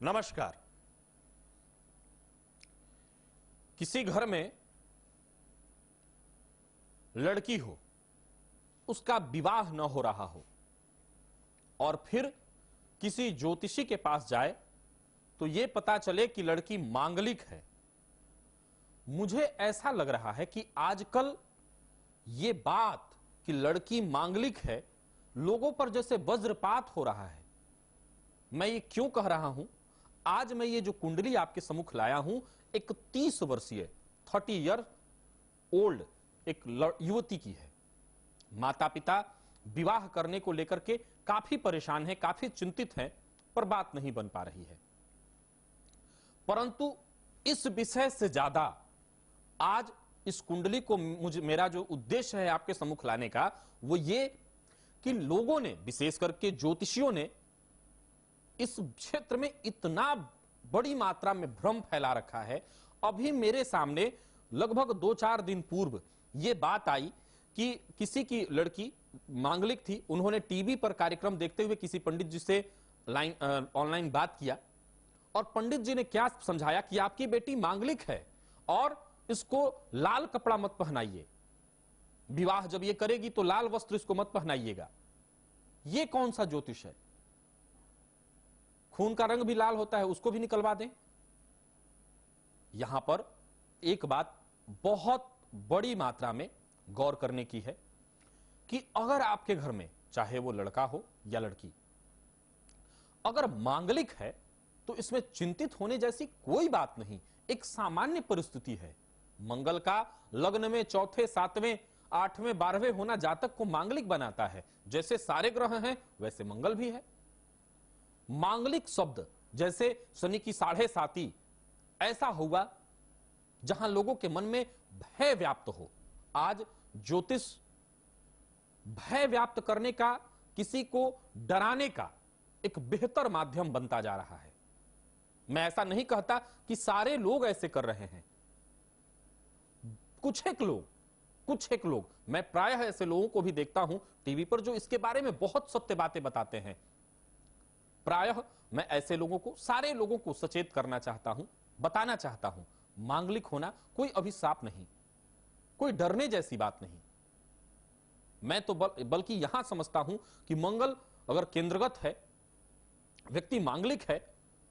नमस्कार। किसी घर में लड़की हो, उसका विवाह न हो रहा हो और फिर किसी ज्योतिषी के पास जाए तो यह पता चले कि लड़की मांगलिक है। मुझे ऐसा लग रहा है कि आजकल यह बात कि लड़की मांगलिक है लोगों पर जैसे वज्रपात हो रहा है। मैं ये क्यों कह रहा हूं? आज मैं ये जो कुंडली आपके सम्मुख लाया हूं, एक 30 वर्षीय 30 ईयर ओल्ड एक युवती की है। माता पिता विवाह करने को लेकर के काफी परेशान हैं, काफी चिंतित हैं, पर बात नहीं बन पा रही है। परंतु इस विषय से ज्यादा आज इस कुंडली को मेरा जो उद्देश्य है आपके सम्मुख लाने का, वो ये कि लोगों ने, विशेष करके ज्योतिषियों ने, इस क्षेत्र में इतना बड़ी मात्रा में भ्रम फैला रखा है। अभी मेरे सामने लगभग 2-4 दिन पूर्व यह बात आई कि किसी की लड़की मांगलिक थी। उन्होंने टीवी पर कार्यक्रम देखते हुए किसी पंडित जी से ऑनलाइन बात किया और पंडित जी ने क्या समझाया कि आपकी बेटी मांगलिक है और इसको लाल कपड़ा मत पहनाइए, विवाह जब ये करेगी तो लाल वस्त्र इसको मत पहनाइएगा। ये कौन सा ज्योतिष है? खून का रंग भी लाल होता है, उसको भी निकलवा दें। यहां पर एक बात बहुत बड़ी मात्रा में गौर करने की है कि अगर आपके घर में, चाहे वो लड़का हो या लड़की, अगर मांगलिक है तो इसमें चिंतित होने जैसी कोई बात नहीं। एक सामान्य परिस्थिति है। मंगल का लग्न में 4, 7, 8, 12 होना जातक को मांगलिक बनाता है। जैसे सारे ग्रह हैं वैसे मंगल भी है। मांगलिक शब्द जैसे शनि की 7.5, ऐसा हुआ जहां लोगों के मन में भय व्याप्त हो। आज ज्योतिष भय व्याप्त करने का, किसी को डराने का एक बेहतर माध्यम बनता जा रहा है। मैं ऐसा नहीं कहता कि सारे लोग ऐसे कर रहे हैं। कुछ एक लोग, मैं प्रायः ऐसे लोगों को भी देखता हूं टीवी पर जो इसके बारे में बहुत सत्य बातें बताते हैं। प्रायः मैं ऐसे लोगों को, सारे लोगों को सचेत करना चाहता हूं, बताना चाहता हूं, मांगलिक होना कोई अभिशाप नहीं, कोई डरने जैसी बात नहीं। मैं तो बल्कि यहां समझता हूं कि मंगल अगर केंद्रगत है, व्यक्ति मांगलिक है,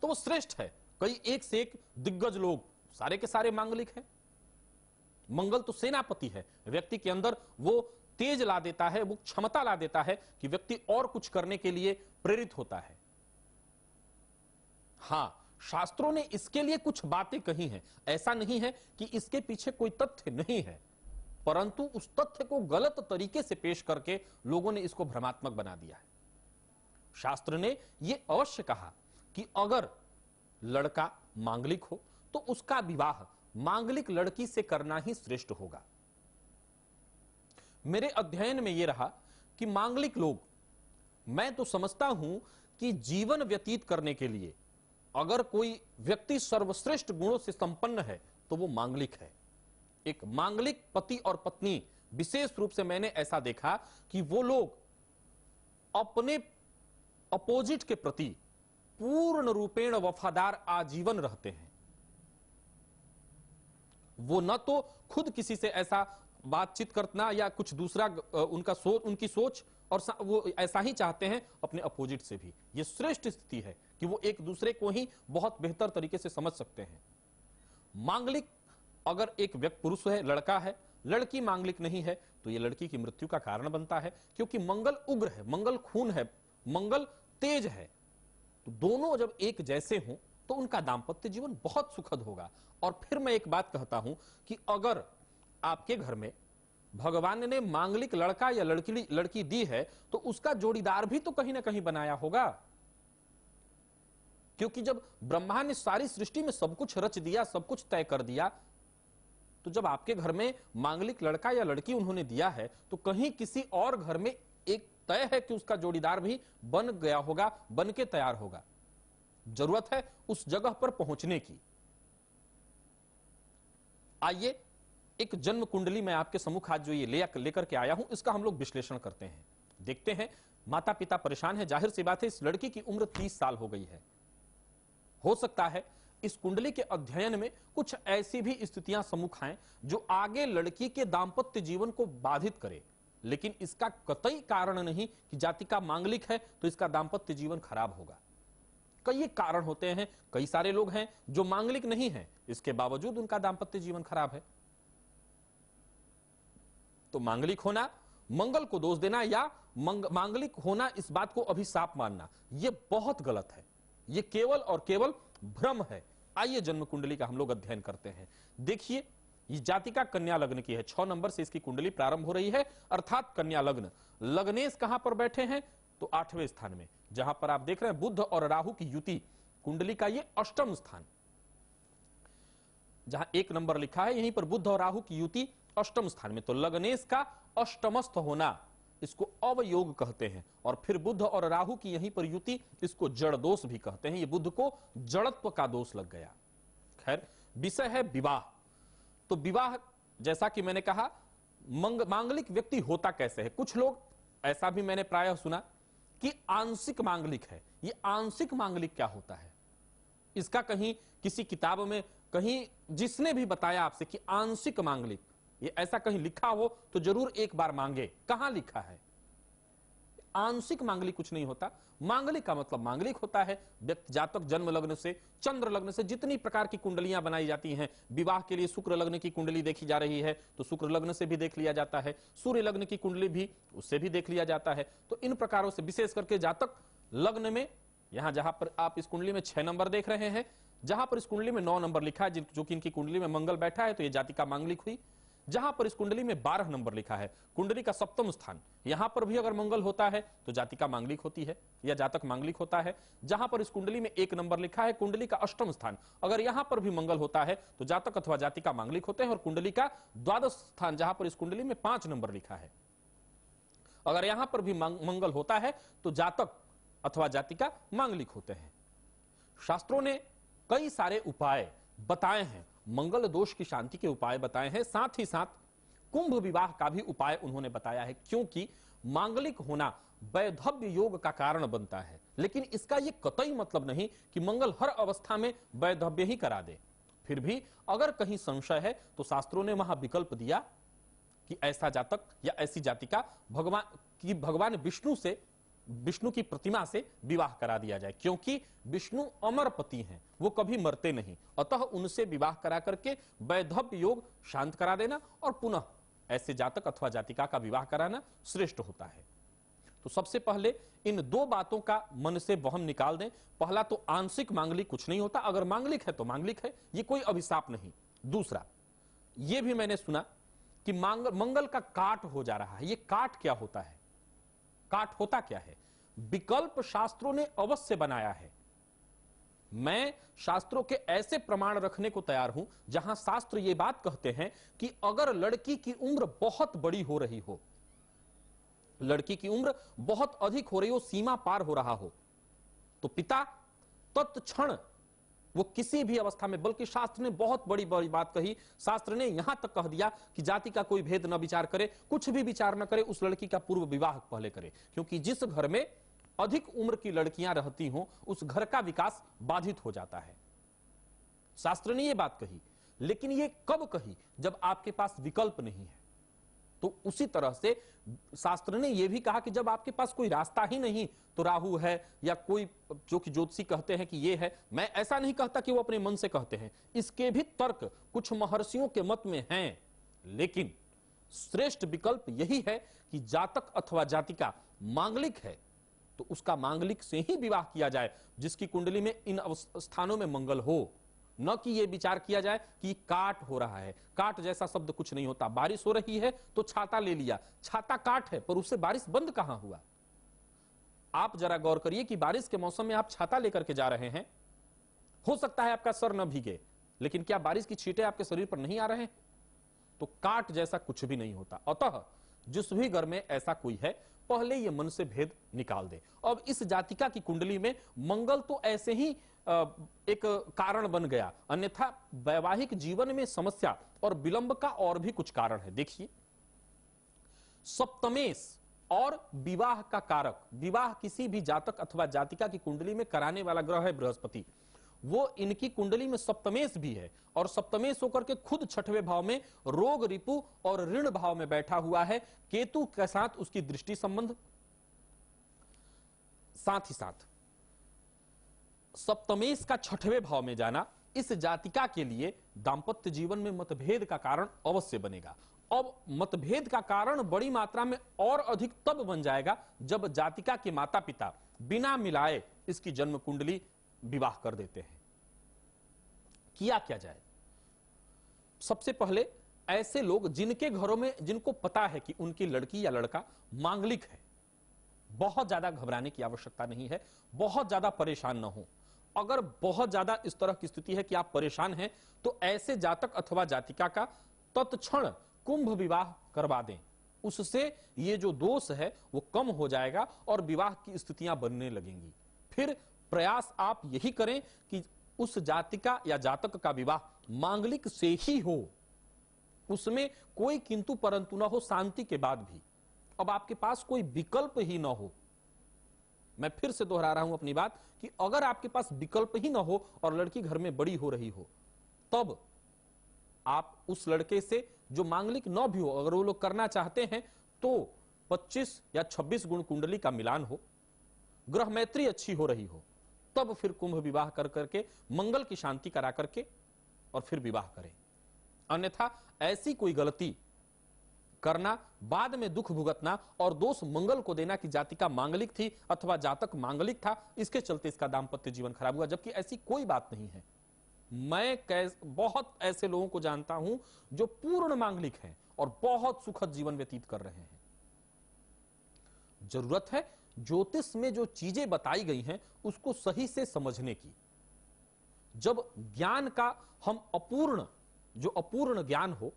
तो वो श्रेष्ठ है। कई एक से एक दिग्गज लोग सारे के सारे मांगलिक हैं। मंगल तो सेनापति है, व्यक्ति के अंदर वो तेज ला देता है, वो क्षमता ला देता है कि व्यक्ति और कुछ करने के लिए प्रेरित होता है। हां, शास्त्रों ने इसके लिए कुछ बातें कही हैं। ऐसा नहीं है कि इसके पीछे कोई तथ्य नहीं है, परंतु उस तथ्य को गलत तरीके से पेश करके लोगों ने इसको भ्रमात्मक बना दिया है। शास्त्र ने यह अवश्य कहा कि अगर लड़का मांगलिक हो तो उसका विवाह मांगलिक लड़की से करना ही श्रेष्ठ होगा। मेरे अध्ययन में यह रहा कि मांगलिक लोग, मैं तो समझता हूं कि जीवन व्यतीत करने के लिए अगर कोई व्यक्ति सर्वश्रेष्ठ गुणों से संपन्न है तो वो मांगलिक है। एक मांगलिक पति और पत्नी, विशेष रूप से मैंने ऐसा देखा कि वो लोग अपने अपोजिट के प्रति पूर्ण रूपेण वफादार आजीवन रहते हैं। वो न तो खुद किसी से ऐसा बातचीत करना या कुछ दूसरा, उनकी सोच, और वो ऐसा ही चाहते हैं अपने अपोजिट से भी। ये श्रेष्ठ स्थिति है कि वो एक दूसरे को ही बहुत बेहतर तरीके से समझ सकते हैं। मांगलिक अगर एक व्यक्ति पुरुष है, लड़का है, लड़की मांगलिक नहीं है, तो ये लड़की की मृत्यु का कारण बनता है, क्योंकि मंगल उग्र है, मंगल खून है, मंगल तेज है। तो दोनों जब एक जैसे हों तो उनका दांपत्य जीवन बहुत सुखद होगा। और फिर मैं एक बात कहता हूं कि अगर आपके घर में भगवान ने मांगलिक लड़का या लड़की दी है तो उसका जोड़ीदार भी तो कहीं ना कहीं बनाया होगा। क्योंकि जब ब्रह्मा ने सारी सृष्टि में सब कुछ रच दिया, सब कुछ तय कर दिया, तो जब आपके घर में मांगलिक लड़का या लड़की उन्होंने दिया है तो कहीं किसी और घर में एक तय है कि उसका जोड़ीदार भी बन गया होगा, बन के तैयार होगा। जरूरत है उस जगह पर पहुंचने की। आइए एक जन्म कुंडली मैं आपके सम्मुख आज जो ये लेकर के आया हूं, इसका हम लोग विश्लेषण करते हैं। देखते हैं, माता पिता परेशान है, जाहिर सी बात है इस लड़की की उम्र 30 साल हो गई है। हो सकता है इस कुंडली के अध्ययन में कुछ ऐसी भी स्थितियां सम्मुख आएं जो आगे लड़की के दांपत्य जीवन को बाधित करे, लेकिन इसका कतई कारण नहीं कि जातिका मांगलिक है तो इसका दांपत्य जीवन खराब होगा। कई कारण होते हैं, कई सारे लोग हैं जो मांगलिक नहीं हैं, इसके बावजूद उनका दांपत्य जीवन खराब है। तो मांगलिक होना, मंगल को दोष देना या मांगलिक होना इस बात को अभिशाप मानना, यह बहुत गलत है। यह केवल और केवल भ्रम है। आइए जन्म कुंडली का हम लोग अध्ययन करते हैं। देखिए, ये जातिका कन्या लग्न की है, 6 नंबर से इसकी कुंडली प्रारंभ हो रही है, अर्थात कन्या लग्न। लग्नेश कहां पर बैठे हैं? तो 8वें स्थान में, जहां पर आप देख रहे हैं बुध और राहु की युति, कुंडली का ये अष्टम स्थान, जहां 1 नंबर लिखा है, यहीं पर बुध और राहु की युति अष्टम स्थान में। तो लग्नेश का अष्टमस्थ होना, इसको अवयोग कहते हैं। और फिर बुध और राहु की यहीं पर युति, इसको जड़ दोष भी कहते हैं। ये बुध को जड़त्व का दोष लग गया। खैर, विषय है विवाह। तो विवाह, जैसा कि मैंने कहा, मांगलिक व्यक्ति होता कैसे है? कुछ लोग ऐसा भी मैंने प्रायः सुना कि आंशिक मांगलिक है। ये आंशिक मांगलिक क्या होता है? इसका कहीं किसी किताब में, कहीं जिसने भी बताया आपसे कि आंशिक मांगलिक, ये ऐसा कहीं लिखा हो तो जरूर एक बार मांगे, कहां लिखा है? आंशिक मांगलिक कुछ नहीं होता। मांगलिक का मतलब मांगलिक होता है। व्यक्ति जातक जन्म लग्न से, चंद्र लग्न से जितनी प्रकार की कुंडलियां बनाई जाती हैं, विवाह के लिए शुक्र लग्न की कुंडली देखी जा रही है तो शुक्र लग्न से भी देख लिया जाता है, सूर्य लग्न की कुंडली भी उससे भी देख लिया जाता है। तो इन प्रकारों से, विशेष करके जातक लग्न में, यहां जहां पर आप इस कुंडली में 6 नंबर देख रहे हैं, जहां पर इस कुंडली में 9 नंबर लिखा है, जो कि इनकी कुंडली में मंगल बैठा है, तो यह जातिका मांगलिक हुई। जहां पर इस कुंडली में 12 नंबर लिखा है, कुंडली का 7वां स्थान, यहां पर भी अगर मंगल होता है तो जातिका मांगलिक होती है या जातक मांगलिक होता है। जहां पर इस कुंडली में 1 नंबर लिखा है, कुंडली का 8वां स्थान, अगर यहां पर भी मंगल होता है तो जातक अथवा जातिका मांगलिक होते हैं। और कुंडली का 12वां स्थान, जहां पर इस कुंडली में 5 नंबर लिखा है, अगर यहां पर भी मंगल होता है तो जातक अथवा जातिका मांगलिक होते हैं। शास्त्रों ने कई सारे उपाय बताए हैं, मंगल दोष की शांति के उपाय बताए हैं, साथ ही साथ कुंभ विवाह का भी उपाय उन्होंने बताया है, क्योंकि मांगलिक होना वैधव्य योग का कारण बनता है। लेकिन इसका यह कतई मतलब नहीं कि मंगल हर अवस्था में वैधव्य ही करा दे। फिर भी अगर कहीं संशय है तो शास्त्रों ने वहां विकल्प दिया कि ऐसा जातक या ऐसी जातिका भगवान विष्णु से, विष्णु की प्रतिमा से विवाह करा दिया जाए, क्योंकि विष्णु अमर पति हैं, वो कभी मरते नहीं। अतः उनसे विवाह करा करके वैधव्य योग शांत करा देना और पुनः ऐसे जातक अथवा जातिका का विवाह कराना श्रेष्ठ होता है। तो सबसे पहले इन 2 बातों का मन से वहम निकाल दें। पहला तो आंशिक मांगलिक कुछ नहीं होता, अगर मांगलिक है तो मांगलिक है, ये कोई अभिशाप नहीं। दूसरा, यह भी मैंने सुना कि मंगल का काट हो जा रहा है। यह काट क्या होता है? काट होता क्या है? विकल्प शास्त्रों ने अवश्य बनाया है। मैं शास्त्रों के ऐसे प्रमाण रखने को तैयार हूं जहां शास्त्र ये बात कहते हैं कि अगर लड़की की उम्र बहुत बड़ी हो रही हो, लड़की की उम्र बहुत अधिक हो रही हो, सीमा पार हो रहा हो, तो पिता तत्क्षण, वो किसी भी अवस्था में, बल्कि शास्त्र ने बहुत बड़ी बड़ी बात कही, शास्त्र ने यहां तक कह दिया कि जाति का कोई भेद न विचार करे, कुछ भी विचार न करे, उस लड़की का पूर्व विवाह पहले करे। क्योंकि जिस घर में अधिक उम्र की लड़कियां रहती हों उस घर का विकास बाधित हो जाता है। शास्त्र ने यह बात कही, लेकिन यह कब कही? जब आपके पास विकल्प नहीं है। तो उसी तरह से शास्त्र ने यह भी कहा कि जब आपके पास कोई रास्ता ही नहीं, तो राहु है या कोई, जो कि ज्योतिषी कहते हैं कि ये है, मैं ऐसा नहीं कहता कि वो अपने मन से कहते हैं, इसके भी तर्क कुछ महर्षियों के मत में हैं, लेकिन श्रेष्ठ विकल्प यही है कि जातक अथवा जातिका मांगलिक है तो उसका मांगलिक से ही विवाह किया जाए, जिसकी कुंडली में इन स्थानों में मंगल हो। न कि यह विचार किया जाए कि काट हो रहा है। काट जैसा शब्द कुछ नहीं होता। बारिश हो रही है तो छाता ले लिया, छाता काट है, पर उससे बारिश बंद कहां हुआ? आप जरा गौर करिए कि बारिश के मौसम में आप छाता लेकर के जा रहे हैं, हो सकता है आपका सर न भीगे, लेकिन क्या बारिश की छींटे आपके शरीर पर नहीं आ रहे हैं? तो काट जैसा कुछ भी नहीं होता। अतः जिस भी घर में ऐसा कोई है, पहले ये मन से भेद निकाल दे। अब इस जातिका की कुंडली में मंगल तो ऐसे ही एक कारण बन गया, अन्यथा वैवाहिक जीवन में समस्या और विलंब का और भी कुछ कारण है। देखिए, सप्तमेश और विवाह का कारक, विवाह किसी भी जातक अथवा जातिका की कुंडली में कराने वाला ग्रह है बृहस्पति। वो इनकी कुंडली में सप्तमेश भी है, और सप्तमेश होकर के खुद छठवें भाव में रोग, रिपु और ऋण भाव में बैठा हुआ है। केतु के साथ उसकी दृष्टि संबंध, साथ ही साथ सप्तमेश का छठवें भाव में जाना इस जातिका के लिए दांपत्य जीवन में मतभेद का कारण अवश्य बनेगा। अब मतभेद का कारण बड़ी मात्रा में और अधिक तब बन जाएगा जब जातिका के माता पिता बिना मिलाए इसकी जन्म कुंडली विवाह कर देते हैं। किया क्या जाए? सबसे पहले ऐसे लोग जिनके घरों में, जिनको पता है कि उनकी लड़की या लड़का मांगलिक है, बहुत ज्यादा घबराने की आवश्यकता नहीं है, बहुत ज्यादा परेशान न हो। अगर बहुत ज्यादा इस तरह की स्थिति है कि आप परेशान हैं, तो ऐसे जातक अथवा जातिका का तत्क्षण कुंभ विवाह करवा दें। उससे ये जो दोष है वो कम हो जाएगा और विवाह की स्थितियां बनने लगेंगी। फिर प्रयास आप यही करें कि उस जातिका या जातक का विवाह मांगलिक से ही हो, उसमें कोई किंतु परंतु ना हो, शांति के बाद भी। अब आपके पास कोई विकल्प ही ना हो, मैं फिर से दोहरा रहा हूं अपनी बात, कि अगर आपके पास विकल्प ही ना हो और लड़की घर में बड़ी हो रही हो, तब आप उस लड़के से जो मांगलिक न भी हो, अगर वो लोग करना चाहते हैं, तो 25 या 26 गुण कुंडली का मिलान हो, ग्रह मैत्री अच्छी हो रही हो, तब फिर कुंभ विवाह कर करके मंगल की शांति करा करके और फिर विवाह करें। अन्यथा ऐसी कोई गलती करना, बाद में दुख भुगतना और दोष मंगल को देना कि जातिका मांगलिक थी अथवा जातक मांगलिक था, इसके चलते इसका दांपत्य जीवन खराब हुआ, जबकि ऐसी कोई बात नहीं है। मैं बहुत ऐसे लोगों को जानता हूं जो पूर्ण मांगलिक हैं और बहुत सुखद जीवन व्यतीत कर रहे हैं। जरूरत है ज्योतिष में जो चीजें बताई गई हैं उसको सही से समझने की। जब ज्ञान का हम अपूर्ण ज्ञान हो,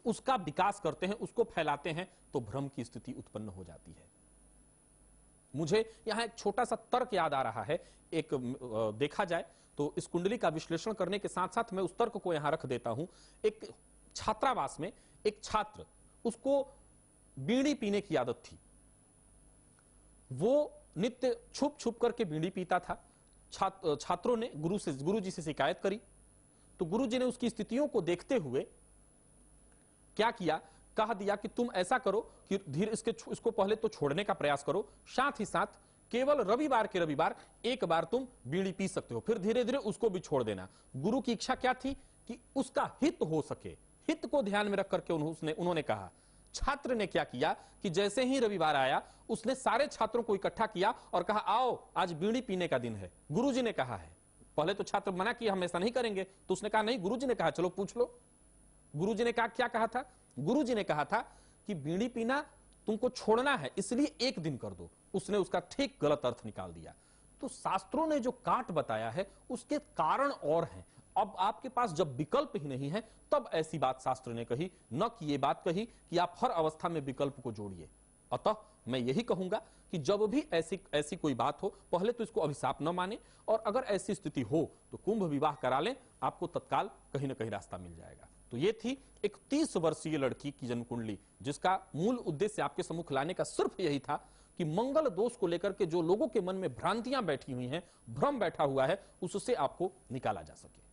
उसका विकास करते हैं, उसको फैलाते हैं, तो भ्रम की स्थिति उत्पन्न हो जाती है। मुझे यहां एक छोटा सा तर्क याद आ रहा है। एक देखा जाए तो इस कुंडली का विश्लेषण करने के साथ साथ मैं उस तर्क को यहां रख देता हूं। एक छात्रावास में एक छात्र, उसको बीड़ी पीने की आदत थी। वो नित्य छुप छुप करके बीड़ी पीता था। छात्रों ने गुरुजी से शिकायत करी, तो गुरुजी ने उसकी स्थितियों को देखते हुए क्या किया, कह दिया कि तुम ऐसा करो कि धीरे इसको पहले तो छोड़ने का प्रयास करो, साथ ही साथ केवल रविवार के रविवार एक बार तुम बीड़ी पी सकते हो, फिर धीरे धीरे उसको भी छोड़ देना। गुरु की इच्छा क्या थी कि उसका हित हो सके, हित को ध्यान में रख करके उन्होंने कहा। छात्र ने क्या किया कि जैसे ही रविवार आया, उसने सारे छात्रों को इकट्ठा किया और कहा, आओ आज बीड़ी पीने का दिन है, गुरुजी ने कहा है। पहले तो छात्र मना किया, हम ऐसा नहीं करेंगे, तो उसने कहा नहीं, गुरुजी ने कहा, चलो पूछ लो। गुरुजी ने कहा, क्या कहा था? गुरुजी ने कहा था कि बीड़ी पीना तुमको छोड़ना है, इसलिए एक दिन कर दो। उसने उसका ठीक गलत अर्थ निकाल दिया। तो शास्त्रों ने जो काट बताया है उसके कारण और हैं। अब आपके पास जब विकल्प ही नहीं है, तब ऐसी बात शास्त्र ने कही, न कि ये बात कही कि आप हर अवस्था में विकल्प को जोड़िए। अतः मैं यही कहूंगा कि जब भी ऐसी कोई बात हो, पहले तो इसको अभिशाप न माने, और अगर ऐसी स्थिति हो तो कुंभ विवाह करा लें, आपको तत्काल कहीं ना कहीं रास्ता मिल जाएगा। तो ये थी एक 30 वर्षीय लड़की की जन्म कुंडली, जिसका मूल उद्देश्य आपके सम्मुख लाने का सिर्फ यही था कि मंगल दोष को लेकर के जो लोगों के मन में भ्रांतियां बैठी हुई हैं, भ्रम बैठा हुआ है, उससे आपको निकाला जा सके।